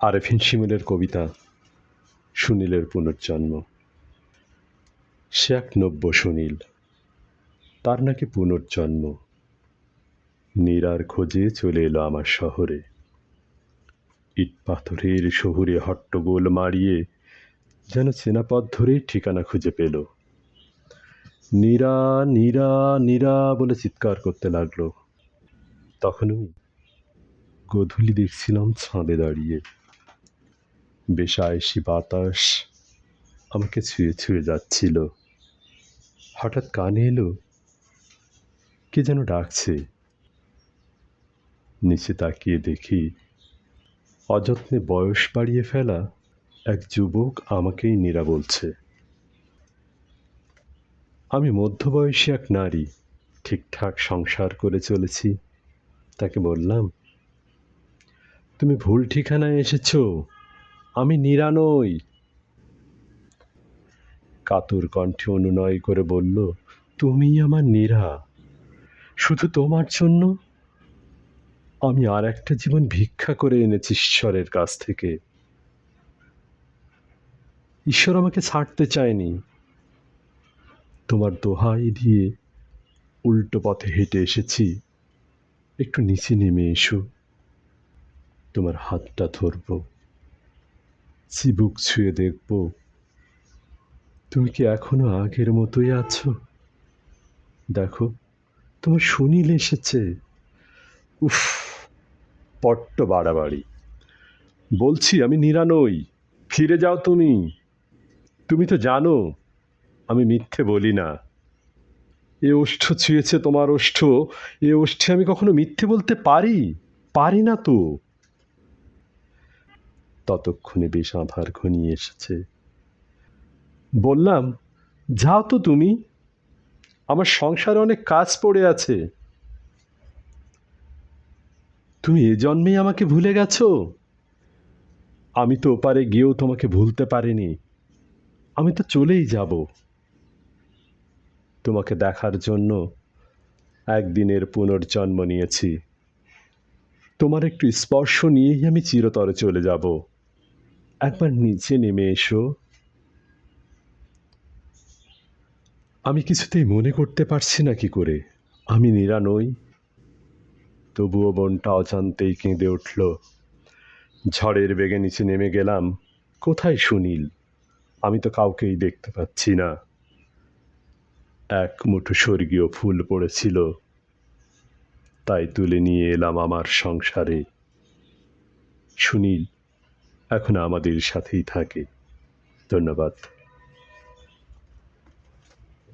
আরেফিন শিমুলের কবিতা সুনীলের পুনর্জন্ম। সে এক নব্য সুনীল, তার নাকি পুনর্জন্ম। নীরার খোঁজে চলে এলো আমার শহরে। ইট পাথরের শহুরে হট্টগোল মারিয়ে যেন চেনা পথ ধরেই ঠিকানা খুঁজে পেল। নীরা, নীরা, নীরা বলে চিৎকার করতে লাগলো। তখন আমি গোধূলি দেখছিলাম ছাদে দাঁড়িয়ে। বেশ আয়েসি বাতাস আমাকে ছুঁয়ে ছুঁয়ে যাচ্ছিল। হঠাৎ কানে এলো কে যেন ডাকছে। নিচে তাকিয়ে দেখি অযত্নে বয়স বাড়িয়ে ফেলা এক যুবক আমাকেই নীরা বলছে। আমি মধ্যবয়সী এক নারী, ঠিকঠাক সংসার করে চলেছি। তাকে বললাম, তুমি ভুল ঠিকানায় এসেছ, আমি নীরা নই। কাতর কণ্ঠে অনুনয় করে বলল, তুমি আমার নীরা, শুধু তোমার জন্য আমি আর একটা জীবন ভিক্ষা করে এনেছি ঈশ্বরের কাছ থেকে। ঈশ্বর আমাকে ছাড়তে চায়নি। তোমার দোহাই দিয়ে উল্টো পথে হেঁটে এসেছি। একটু নিচে নেমে এসো, তোমার হাতটা ধরব, চিবুক ছুঁয়ে দেখব তুমি কি এখনো আগের মতোই আছো। দেখো, তোমার সুনীল এসেছে। উফ, বড্ড বাড়াবাড়ি। বলছি আমি নীরা নই, ফিরে যাও তুমি। তুমি তো জানো আমি মিথ্যে বলি না। এ ওষ্ঠ ছুঁয়েছে তোমার ওষ্ঠ, এ ওষ্ঠে আমি কখনো মিথ্যে বলতে পারি? পারি না তো। ততক্ষণে বেশ আঁধার ঘনিয়ে এসেছে। বললাম, যাও তো তুমি, আমার সংসারে অনেক কাজ পড়ে আছে। তুমি এ জন্মেই আমাকে ভুলে গেছো? আমি তো ওপারে গিয়েও তোমাকে ভুলতে পারিনি। আমি তো চলেই যাব। তোমাকে দেখার জন্য একদিনের পুনর্জন্ম নিয়েছি। তোমার একটু স্পর্শ নিয়েই আমি চিরতরে চলে যাব। একবার নিচে নেমে এসো। আমি কিছুতেই মনে করতে পারছি না কি করে আমি নীরা নই। তবুও মনটা অজান্তেই কেঁদে উঠল। ঝড়ের বেগে নিচে নেমে গেলাম। কোথায় সুনীল? আমি তো কাউকেই দেখতে পাচ্ছি না। এক মুঠো স্বর্গীয় ফুল পড়েছিল, তাই তুলে নিয়ে এলাম আমার সংসারে। সুনীল এখন আমাদের সাথেই থাকে। ধন্যবাদ।